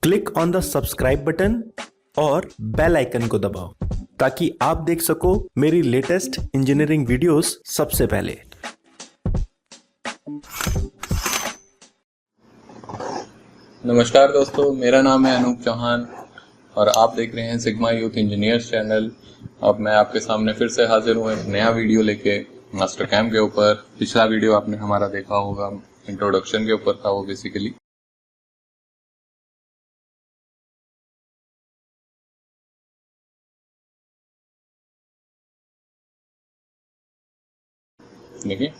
Click on the subscribe button और bell icon को दबाओ ताकि आप देख सको मेरी लेटेस्ट इंजीनियरिंग वीडियोस सबसे पहले। नमस्कार दोस्तों, मेरा नाम है अनूप चौहान और आप देख रहे हैं सिग्मा यूथ इंजीनियर्स चैनल। अब मैं आपके सामने फिर से हाजिर हूँ एक नया वीडियो लेके मास्टर कैम्प के ऊपर। पिछला वीडियो आपने हमारा देखा होगा, इंट्रोडक्शन के ऊपर था वो बेसिकली। देखिए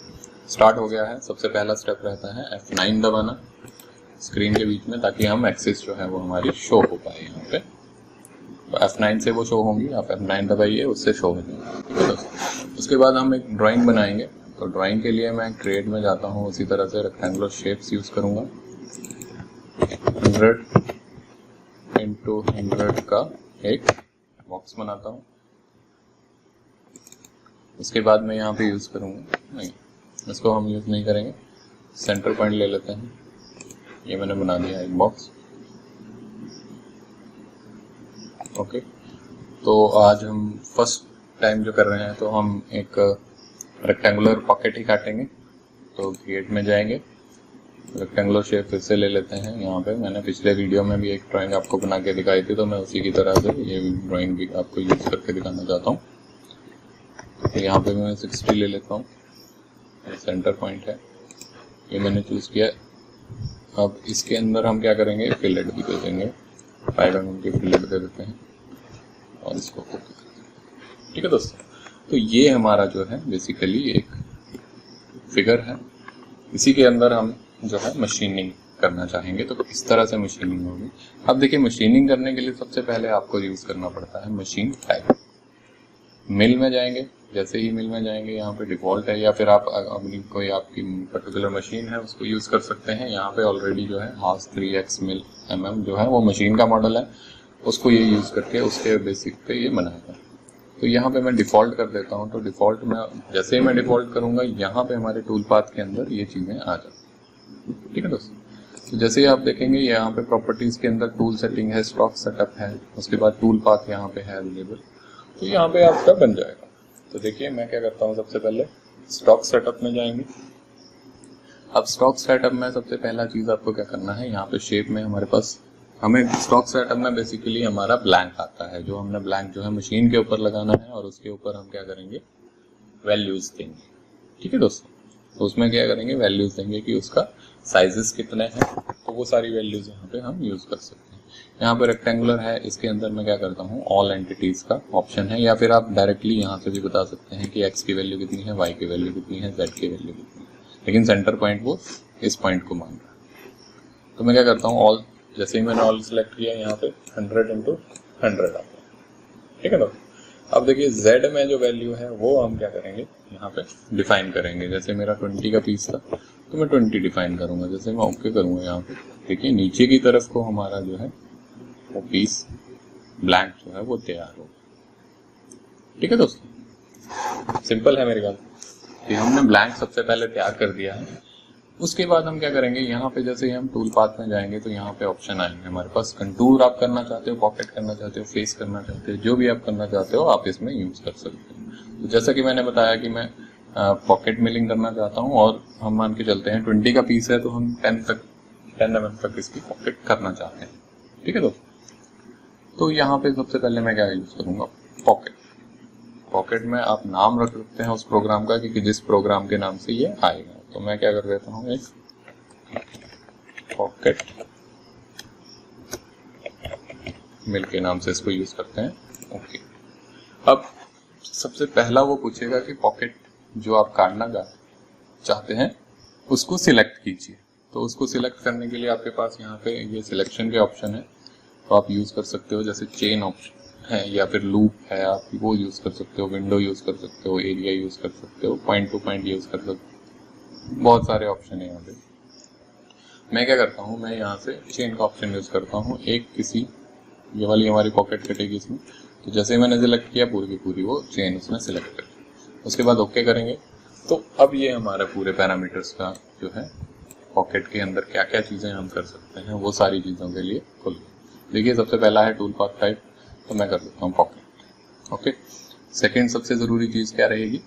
स्टार्ट हो गया है। सबसे पहला स्टेप रहता है F9 दबाना स्क्रीन के बीच में, ताकि हम एक्सिस जो है वो हमारी शो हो पाए यहाँ पे। तो F9 से वो शो होंगी, आप F9 दबाइए, उससे शो हो जाएगी। ठीक है दोस्तों, उसके बाद हम एक ड्राइंग बनाएंगे। तो ड्राइंग के लिए मैं क्रिएट में जाता हूँ, उसी तरह से रेक्टेंगुलर शेप्स यूज़ करूँगा। 100x100 का एक बॉक्स बनाता हूँ। उसके बाद मैं यहाँ पे यूज़ करूँगा, नहीं इसको हम यूज़ नहीं करेंगे, सेंटर पॉइंट ले लेते हैं। ये मैंने बना दिया एक बॉक्स। ओके, तो आज हम फर्स्ट टाइम जो कर रहे हैं तो हम एक रेक्टेंगुलर पॉकेट ही काटेंगे। तो क्रिएट में जाएंगे, रेक्टेंगुलर शेप फिर से ले लेते हैं। यहाँ पे मैंने पिछले वीडियो में भी एक ड्राइंग आपको बना के दिखाई थी, तो मैं उसी की तरह से ये ड्राइंग भी आपको यूज़ करके दिखाना चाहता हूँ। तो यहाँ पे मैं 60 ले लेता हूँ, सेंटर पॉइंट है, ये मैंने चूज़ किया। अब इसके अंदर हम क्या करेंगे, फिलेट भी दे देंगे, 5 mm की फिलेट दे देते हैं और इसको ओके कर देते हैं। ठीक है दोस्तों, तो ये हमारा जो है बेसिकली एक फिगर है। इसी के अंदर हम जो है मशीनिंग करना चाहेंगे, तो इस तरह से मशीनिंग होगी। अब देखिए, मशीनिंग करने के लिए सबसे पहले आपको यूज़ करना पड़ता है मशीन टाइप। मिल में जाएंगे, जैसे ही मिल में जाएंगे यहाँ पे डिफ़ॉल्ट है, या फिर आप अपनी कोई आपकी पर्टिकुलर मशीन है उसको यूज़ कर सकते हैं। यहाँ पे ऑलरेडी जो है हास 3x मिल mm जो है वो मशीन का मॉडल है, उसको ये यूज़ करके उसके बेसिक पे ये बनाएगा। तो यहाँ पे मैं डिफ़ॉल्ट कर देता हूँ। तो डिफ़ॉल्ट में जैसे ही मैं डिफ़ॉल्ट करूँगा, यहाँ पे हमारे टूल पाथ के अंदर ये चीज़ें आ जाती हैं। ठीक है दोस्तों, तो जैसे ही आप देखेंगे यहाँ पे प्रॉपर्टीज़ के अंदर टूल सेटिंग है, स्टॉक सेटअप है, उसके बाद टूल पाथ यहाँ पे है अवेलेबल। तो यहाँ पे आपका बन जाएगा। तो देखिए मैं क्या करता हूँ, सबसे पहले स्टॉक सेटअप में जाएंगे। अब स्टॉक सेटअप में सबसे पहला चीज़ आपको क्या करना है, यहाँ पे शेप में हमारे पास हमें स्टॉक सेटअप में बेसिकली हमारा ब्लैंक आता है, जो हमने ब्लैंक जो है मशीन के ऊपर लगाना है और उसके ऊपर हम क्या करेंगे, वैल्यूज़ देंगे। ठीक है दोस्तों, तो उसमें क्या करेंगे, वैल्यूज़ देंगे कि उसका साइजेस कितने हैं, तो वो सारी वैल्यूज़ यहाँ पे हम यूज़ कर सकते हैं। यहाँ पे रेक्टेंगुलर है, इसके अंदर मैं क्या करता हूँ, ऑल एंटिटीज़ का ऑप्शन है, या फिर आप डायरेक्टली यहाँ से भी बता सकते हैं कि x की वैल्यू कितनी है, y की वैल्यू कितनी है, z की वैल्यू कितनी है, लेकिन सेंटर पॉइंट वो इस पॉइंट को मान रहा है। तो मैं क्या करता हूँ, ऑल, जैसे ही मैंने ऑल सेलेक्ट किया, यहाँ पे 100x100 आता है। ठीक है ना। अब देखिए z में जो वैल्यू है वो हम क्या करेंगे, यहाँ पे डिफाइन करेंगे। जैसे मेरा 20 का पीस था तो मैं 20 डिफाइन करूँगा। जैसे मैं ओके करूँगा, यहाँ पे देखिए नीचे की तरफ को हमारा जो है वो पीस ब्लैंक जो है वो तैयार हो। ठीक है दोस्तों, सिंपल है मेरे ख्याल से। हमने ब्लैंक सबसे पहले तैयार कर दिया है। उसके बाद हम क्या करेंगे, यहाँ पे जैसे ही हम टूल पाथ में जाएंगे तो यहाँ पे ऑप्शन आएंगे हमारे पास। कंटूर आप करना चाहते हो, पॉकेट करना चाहते हो, फेस करना चाहते हो, जो भी आप करना चाहते हो आप इसमें यूज कर सकते हो। तो जैसा कि मैंने बताया कि मैं पॉकेट मिलिंग करना चाहता हूँ, और हम मान के चलते हैं 20 का पीस है तो हम 10 mm तक इसकी पॉकेट करना चाहते हैं। ठीक है दोस्तों, तो यहाँ पे सबसे पहले मैं क्या यूज करूँगा, पॉकेट। पॉकेट में आप नाम रख सकते हैं उस प्रोग्राम का कि जिस प्रोग्राम के नाम से ये आएगा। तो मैं क्या कर देता हूँ, एक पॉकेट मिल के नाम से इसको यूज करते हैं। ओके, अब सबसे पहला वो पूछेगा कि पॉकेट जो आप काटना चाहते हैं उसको सिलेक्ट कीजिए। तो उसको सिलेक्ट करने के लिए आपके पास यहाँ पे ये सिलेक्शन के ऑप्शन है, तो आप यूज़ कर सकते हो। जैसे चेन ऑप्शन है या फिर लूप है, आप वो यूज़ कर सकते हो, विंडो यूज़ कर सकते हो, एरिया यूज़ कर सकते हो, पॉइंट टू पॉइंट यूज़ कर सकते हो, बहुत सारे ऑप्शन है यहाँ पे। मैं क्या करता हूँ, मैं यहाँ से चेन का ऑप्शन यूज़ करता हूँ। एक किसी ये वाली हमारी पॉकेट कटेगी इसमें, तो जैसे ही मैंने सिलेक्ट किया पूरी की पूरी वो चेन उसमें सिलेक्ट कर, उसके बाद ओके करेंगे। तो अब ये हमारे पूरे पैरामीटर्स का जो है पॉकेट के अंदर क्या क्या चीज़ें हम कर सकते हैं वो सारी चीज़ों के लिए खुल गई। देखिए सबसे पहला है टूल पाथ टाइप, तो मैं कर देता हूँ पॉकेट। ओके, सेकंड सबसे ज़रूरी चीज़ क्या रहेगी,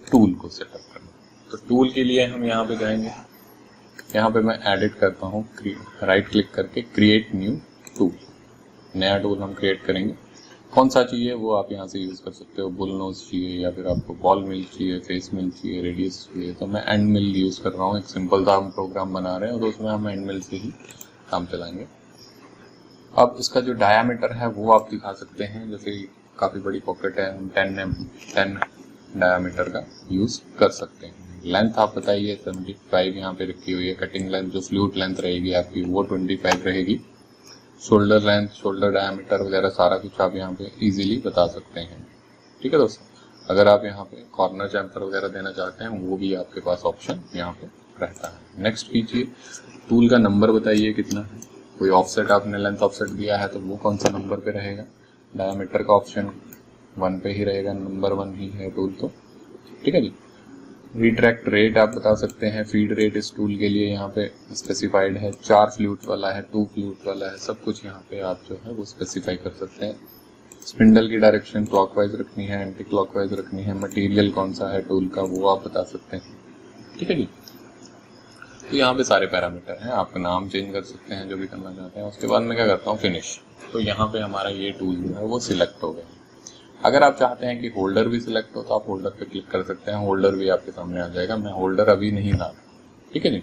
टूल को सेटअप करना। तो टूल के लिए हम यहाँ पे जाएंगे, यहाँ पे मैं एडिट करता हूँ, राइट क्लिक करके क्रिएट न्यू टूल, नया टूल हम क्रिएट करेंगे। कौन सा चाहिए वो आप यहाँ से यूज़ कर सकते हो, बुल नोज चाहिए या फिर आपको बॉल मिल चाहिए, फेस मिल चाहिए, रेडियस चाहिए। तो मैं एंड मिल यूज़ कर रहा हूँ, एक सिंपल सा हम प्रोग्राम बना रहे हैं और उसमें हम एंड मिल से ही काम चलाएंगे। अब इसका जो डायामीटर है वो आप दिखा सकते हैं, जैसे काफ़ी बड़ी पॉकेट है, हम 10 डायामीटर का यूज़ कर सकते हैं। लेंथ आप बताइए, 75 यहाँ पे रखी हुई है। कटिंग लेंथ जो फ्लूट लेंथ रहेगी आपकी वो 25 रहेगी। शोल्डर लेंथ, शोल्डर डायमीटर वगैरह सारा कुछ आप यहाँ पे इजीली बता सकते हैं। ठीक है दोस्तों, अगर आप यहाँ पे कॉर्नर चैम्फर वगैरह देना चाहते हैं वो भी आपके पास ऑप्शन यहाँ पे रहता है। नेक्स्ट कीजिए, टूल का नंबर बताइए कितना है। कोई ऑफसेट आपने लेंथ ऑफसेट दिया है तो वो कौन सा नंबर पे रहेगा। डायमीटर का ऑप्शन 1 पे ही रहेगा, नंबर 1 ही है टूल तो। ठीक है जी। रिट्रैक्ट रेट आप बता सकते हैं, फीड रेट इस टूल के लिए यहाँ पे स्पेसिफाइड है, 4 फ्लूट वाला है, 2 फ्लूट वाला है, सब कुछ यहाँ पे आप जो है वो स्पेसिफाई कर सकते हैं। स्पिंडल की डायरेक्शन क्लॉकवाइज रखनी है, एंटी क्लॉकवाइज रखनी है, मटेरियल कौन सा है टूल का वो आप बता सकते हैं। ठीक है जी। तो यहाँ पे सारे पैरामीटर हैं, आप नाम चेंज कर सकते हैं जो भी करना चाहते हैं। उसके बाद मैं क्या करता हूँ, फिनिश। तो यहाँ पे हमारा ये टूल जो है वो सिलेक्ट हो गया। अगर आप चाहते हैं कि होल्डर भी सिलेक्ट हो तो आप होल्डर पे क्लिक कर सकते हैं, होल्डर भी आपके सामने आ जाएगा। मैं होल्डर अभी नहीं ला रहा। ठीक है जी।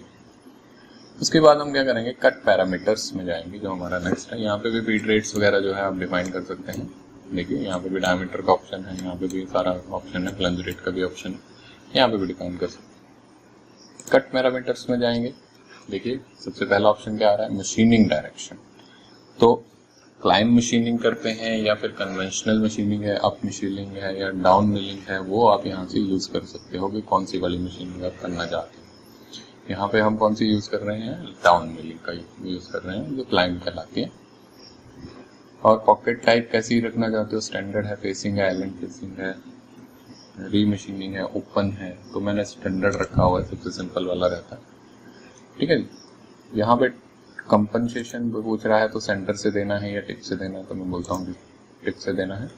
उसके बाद हम क्या करेंगे, कट पैरामीटर्स में जाएंगे जो हमारा नेक्स्ट है। यहाँ पे भी फीड रेट्स वगैरह जो है आप डिफाइन कर सकते हैं। देखिए यहाँ पे भी डायमीटर का ऑप्शन है, यहाँ पे भी सारा ऑप्शन है, प्लंज रेट का भी ऑप्शन है, यहाँ पे भी डिफाइन कर सकते हैं। कट पैरामीटर्स में जाएंगे, देखिए सबसे पहला ऑप्शन क्या आ रहा है, मशीनिंग डायरेक्शन। तो क्लाइंब मशीनिंग करते हैं या फिर कन्वेंशनल मशीनिंग है, अप मशीनिंग है या डाउन मिलिंग है, वो आप यहाँ से यूज़ कर सकते हो कि कौन सी वाली मशीनिंग आप करना चाहते हैं। यहाँ पे हम कौन सी यूज़ कर रहे हैं, डाउन मिलिंग का यूज़ कर रहे हैं जो क्लाइंब कहलाती है। और पॉकेट टाइप कैसी रखना चाहते हो, स्टैंडर्ड है, फेसिंग है, आइलैंड फेसिंग है, री मशीनिंग है, ओपन है। तो मैंने स्टैंडर्ड रखा हुआ है, सबसे सिंपल वाला रहता है। ठीक है जी। यहाँ पे कंपनसेशन पूछ रहा है तो सेंटर से देना है या टिप से देना है, तो मैं बोलता हूँ कि टिप से देना है।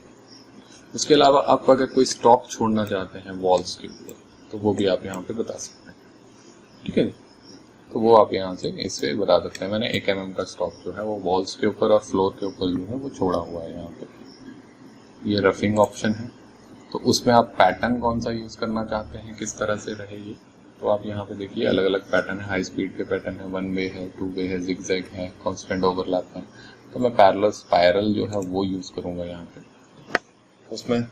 उसके अलावा आप अगर कोई स्टॉक छोड़ना चाहते हैं वॉल्स के ऊपर तो वो भी आप यहाँ पे बता सकते हैं। ठीक है, तो वो आप यहाँ से इससे बता सकते हैं। मैंने 1 mm का स्टॉक जो है वो वॉल्स के ऊपर और फ्लोर के ऊपर जो है वो छोड़ा हुआ है यहाँ पे। ये रफिंग ऑप्शन है, तो उसमें आप पैटर्न कौन सा यूज़ करना चाहते हैं, किस तरह से रहेगी, तो आप यहाँ पे देखिए अलग अलग पैटर्न है। हाई स्पीड के पैटर्न है, 1 वे है, 2 वे है, जिगजैग है, कांस्टेंट ओवरलैप है। तो मैं पैरेलल स्पाइरल जो है वो यूज़ करूँगा यहाँ पे। उसमें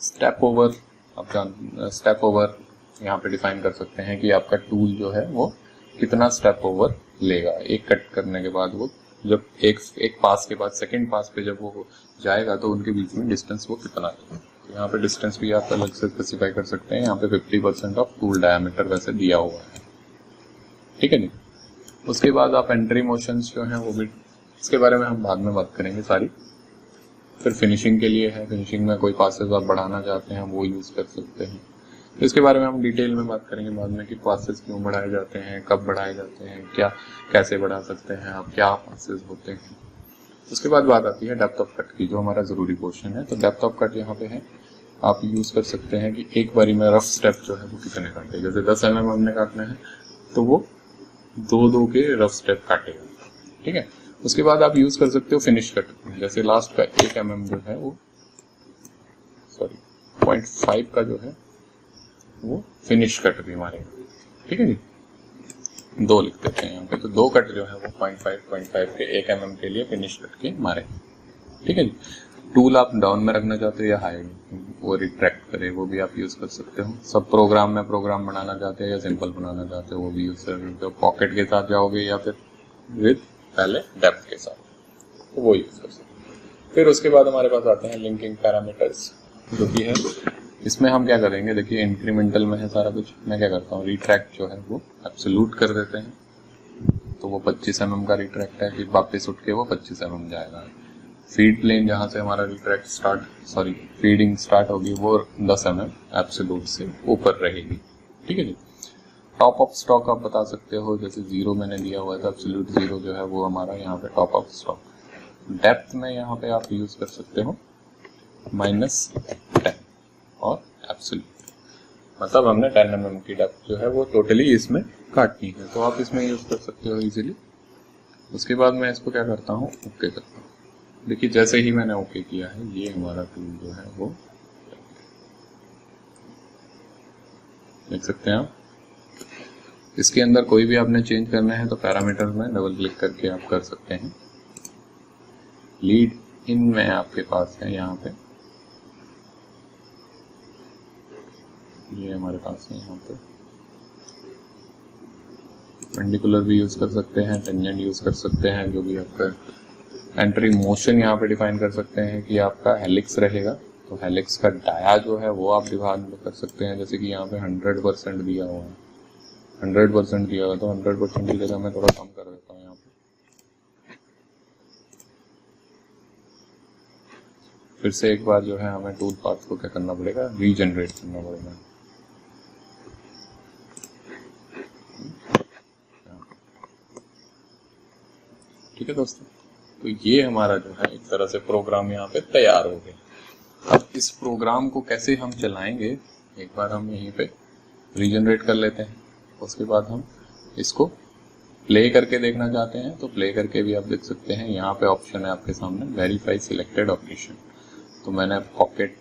स्टेप ओवर, आप स्टेप ओवर यहाँ पे डिफाइन कर सकते हैं कि आपका टूल जो है वो कितना स्टेप ओवर लेगा। एक कट करने के बाद वो जब एक पास के बाद सेकेंड पास पे जब वो जाएगा तो उनके बीच में डिस्टेंस वो कितना है। यहाँ पे डिस्टेंस भी आप अलग से स्पेसिफाई कर सकते हैं। यहाँ पे 50% ऑफ टूल डायमीटर वैसे दिया हुआ है। ठीक है जी। उसके बाद आप एंट्री मोशंस जो हैं वो भी, इसके बारे में हम बाद में बात करेंगे सारी। फिर फिनिशिंग के लिए है, फिनिशिंग में कोई पासेस आप बढ़ाना चाहते हैं वो यूज़ कर सकते हैं। तो इसके बारे में हम डिटेल में बात करेंगे बाद में कि पासेस क्यों बढ़ाए जाते हैं, कब बढ़ाए जाते हैं, क्या कैसे बढ़ा सकते हैं आप, क्या पासेस होते हैं। उसके बाद बात आती है डेप्थ ऑफ कट की, जो हमारा ज़रूरी पोर्शन है। तो डेप्थ ऑफ कट यहाँ पे है, आप यूज़ कर सकते हैं कि एक बारी में रफ स्टेप जो है वो कितने काटे। जैसे 10 mm हमने काटना है तो वो 2-2 के रफ स्टेप काटेगा। ठीक है। उसके बाद आप यूज़ कर सकते हो फिनिश कट, जैसे लास्ट का 1 mm जो है वो 0.5 का जो है वो फिनिश कट भी मारेगा। ठीक है जी। 2 लिख देते हैं यहाँ पे, तो 2 कट जो है वो 0.5 के 1 mm के लिए फिनिश कट के मारे। ठीक है जी। टूल आप डाउन में रखना चाहते हो या हाई वो रिट्रैक्ट करे, वो भी आप यूज़ कर सकते हो। सब प्रोग्राम में प्रोग्राम बनाना चाहते हैं या सिंपल बनाना चाहते हो वो भी यूज़ कर सकते हो। पॉकेट के साथ जाओगे या फिर विद पहले डेप्थ के साथ, तो वो यूज़ कर सकते हो। फिर उसके बाद हमारे पास आते हैं लिंकिंग पैरामीटर्स, जो कि है इसमें हम क्या करेंगे, देखिए इंक्रीमेंटल में है सारा कुछ। मैं क्या करता हूँ, रिट्रैक्ट जो है वो एब्सोल्यूट कर देते हैं, तो वो 25 mm का रिट्रैक्ट है, फिर वापस उठ के वो 25 mm जाएगा। फीड प्लेन जहाँ से हमारा रिट्रैक्ट फीडिंग स्टार्ट होगी वो 10 mm एब्सोल्यूट से ऊपर रहेगी। ठीक है जी। टॉप ऑफ स्टॉक आप बता सकते हो, जैसे 0 मैंने दिया हुआ था, एब्सोल्यूट 0 जो है वो हमारा यहाँ पे टॉप ऑफ स्टॉक। डेप्थ में यहाँ पे आप यूज कर सकते हो -10 और एब्सोल्यूट, मतलब हमने 10 mm की डेप्थ जो है वो टोटली इसमें काटनी है, तो आप इसमें यूज कर सकते हो इजीली। उसके बाद मैं इसको क्या करता हूँ, ओके करता हूँ। देखिए जैसे ही मैंने ओके किया है, ये हमारा टूल जो है वो देख सकते हैं आप। इसके अंदर कोई भी आपने चेंज करना है तो पैरामीटर में डबल क्लिक करके आप कर सकते हैं। लीड इन में आपके पास है यहाँ पे, ये हमारे पास है यहाँ पे। परपेंडिकुलर भी यूज कर सकते हैं, टेंजेंट यूज कर सकते हैं, जो भी आपका एंट्री मोशन यहाँ पे डिफाइन कर सकते हैं कि आपका हेलिक्स रहेगा, तो हेलिक्स का डाया जो है वो आप डिफाइन कर सकते हैं। जैसे कि यहाँ पे 100% दिया हुआ है, 100% दिया हुआ, तो 100% की जगह मैं थोड़ा कम कर देता हूँ यहाँ पे। फिर से एक बार जो है हमें टूल पाथ को क्या करना पड़ेगा, रीजनरेट करना पड़ेगा। ठीक है दोस्तों, तो ये हमारा जो है एक तरह से प्रोग्राम यहाँ पे तैयार हो गया। अब इस प्रोग्राम को कैसे हम चलाएंगे, एक बार हम यहीं पे रीजनरेट कर लेते हैं। उसके बाद हम इसको प्ले करके देखना चाहते हैं तो प्ले करके भी आप देख सकते हैं। यहाँ पे ऑप्शन है आपके सामने, वेरीफाई सिलेक्टेड ऑपरेशन, तो मैंने पॉकेट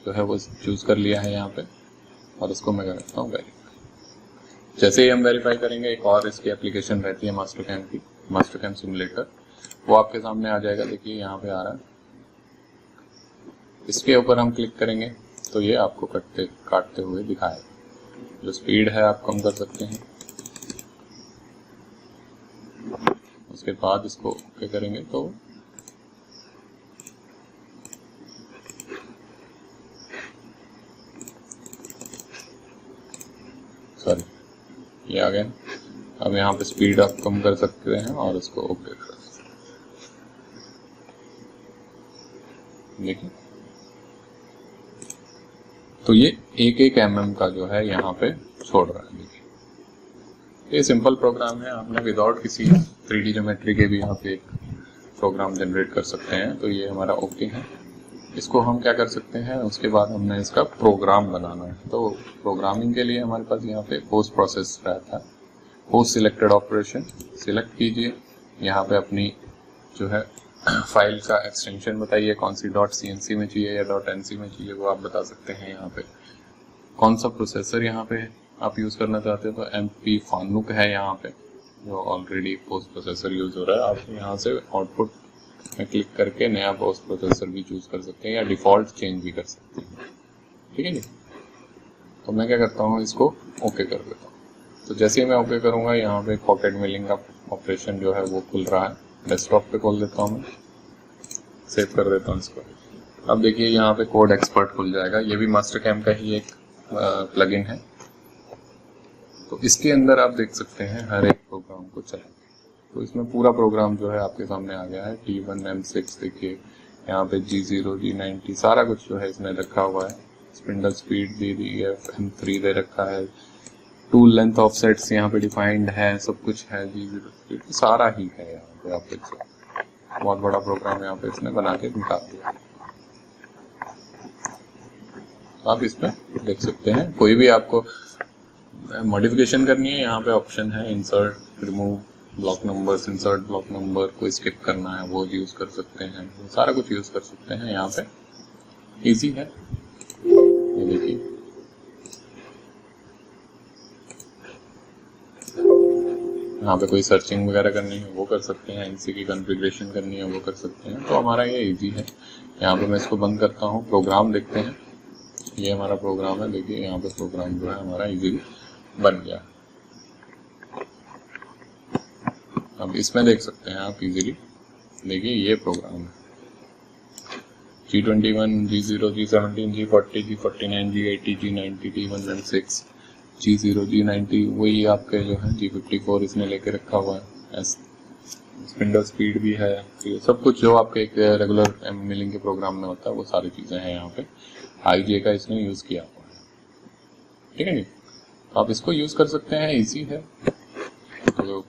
जो है वो चूज कर लिया है यहाँ पे, और इसको मैं करता हूँ वेरीफाई। जैसे ही हम वेरीफाई करेंगे, एक और इसकी एप्लीकेशन रहती है मास्टरकैम की, मास्टरकैम सिमुलेटर, वो आपके सामने आ जाएगा। देखिए यहाँ पे आ रहा है, इसके ऊपर हम क्लिक करेंगे तो ये आपको काटते हुए दिखाएगा। जो स्पीड है आप कम कर सकते हैं। उसके बाद इसको ओके करेंगे तो सॉरी ये आ गया। अब यहाँ पे स्पीड आप कम कर सकते हैं और इसको ओके कर सकते हैं। देखिए तो ये 1-1 mm का जो है यहाँ पे छोड़ रहा है। देखिए ये सिंपल प्रोग्राम है, आपने विदाउट किसी 3D ज्योमेट्री के भी आप एक प्रोग्राम जनरेट कर सकते हैं। तो ये हमारा ओके है। इसको हम क्या कर सकते हैं, उसके बाद हमने इसका प्रोग्राम बनाना है। तो प्रोग्रामिंग के लिए हमारे पास यहाँ पे पोस्ट प्रोसेस रहता है। पोस्ट सिलेक्टेड ऑपरेशन सिलेक्ट कीजिए, यहाँ पे अपनी जो है फाइल का एक्सटेंशन बताइए, कौन सी .cnc में चाहिए या .nc में चाहिए, वो आप बता सकते हैं। यहाँ पे कौन सा प्रोसेसर यहाँ पे आप यूज़ करना चाहते हो, तो MP फानुक है यहाँ पे, जो ऑलरेडी पोस्ट प्रोसेसर यूज़ हो रहा है। आप यहाँ से आउटपुट में क्लिक करके नया पोस्ट प्रोसेसर भी चूज़ कर सकते हैं या डिफ़ॉल्ट चेंज भी कर सकते हैं। ठीक है जी। तो मैं क्या करता हूँ, इसको ओके कर देता हूँ। तो जैसे ही मैं ओके करूँगा, यहाँ पे पॉकेट मिलिंग का ऑपरेशन जो है वो खुल रहा है। डेस्कटॉप पे खोल देता हूँ, मैं सेव कर देता हूँ इसको। अब देखिए यहाँ पे कोड एक्सपर्ट खुल जाएगा। ये भी मास्टरकैम का ही एक प्लगइन है। तो इसके अंदर आप देख सकते हैं हर एक प्रोग्राम को चला। तो इसमें पूरा प्रोग्राम जो है आपके सामने आ गया है। T1 M6 देखिए, यहाँ पे G0 G90 सारा कुछ जो है इसमें रखा हुआ है। स्पिंडल स्पीड दे दी है, M3 दे रखा है, टूल लेंथ ऑफसेट्स यहाँ पे डिफाइंड है, सब कुछ है। G0 स्पीड सारा ही है यहाँ पे। आप देख सकते हैं बहुत बड़ा प्रोग्राम यहाँ पे इसने बना के निकाल दिया। आप इसमें देख सकते हैं कोई भी आपको मॉडिफिकेशन करनी है, यहाँ पे ऑप्शन है insert, remove block numbers, insert block number, कोई स्किप करना है वो यूज कर सकते हैं। सारा कुछ यूज कर सकते हैं यहाँ पे, इजी है। ये देखिए यहाँ पे कोई सर्चिंग वगैरह करनी है वो कर सकते हैं, NC की कॉन्फ़िगरेशन करनी है वो कर सकते हैं। तो हमारा ये इजी है। यहाँ पे मैं इसको बंद करता हूँ, प्रोग्राम देखते हैं। ये हमारा प्रोग्राम है। देखिए यहाँ पे प्रोग्राम जो है हमारा इजीली बन गया। अब इसमें देख सकते हैं आप इजीली, देखिए ये प्रोग्राम है। G21 G0 G17 G40 G49 G80 G90 T1 M6 G0 G90 वही आपके जो है G54 इसने लेके रखा हुआ है। स्पिंडल स्पीड भी है, सब कुछ जो आपके एक रेगुलर मिलिंग के प्रोग्राम में होता है वो सारी चीज़ें हैं यहाँ पे। IJ का इसने यूज़ किया हुआ है। ठीक है जी। तो आप इसको यूज़ कर सकते हैं, इजी है। तो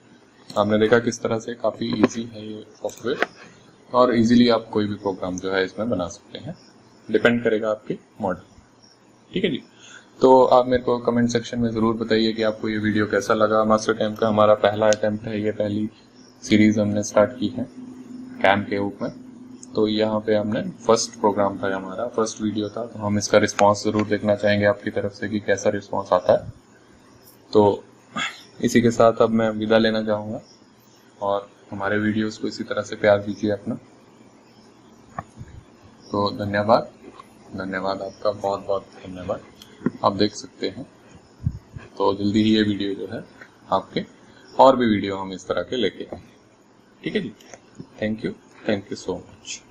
आपने देखा किस तरह से काफ़ी इजी है ये सॉफ्टवेयर। और इजीली आप कोई भी प्रोग्राम जो है इसमें बना सकते हैं, डिपेंड करेगा आपके मॉडल। ठीक है जी। तो आप मेरे को कमेंट सेक्शन में ज़रूर बताइए कि आपको ये वीडियो कैसा लगा। मास्टर कैम का हमारा पहला अटेम्प्ट है, ये पहली सीरीज़ हमने स्टार्ट की है कैम के रूप में। तो यहाँ पे हमने फर्स्ट प्रोग्राम था, हमारा फर्स्ट वीडियो था, तो हम इसका रिस्पांस ज़रूर देखना चाहेंगे आपकी तरफ से कि कैसा रिस्पांस आता है। तो इसी के साथ अब मैं विदा लेना चाहूँगा और हमारे वीडियोस को इसी तरह से प्यार दीजिए अपना। तो धन्यवाद आपका, बहुत बहुत धन्यवाद। आप देख सकते हैं, तो जल्दी ही ये वीडियो जो है आपके और भी वीडियो हम इस तरह के लेके आएंगे। ठीक है जी। Thank you so much.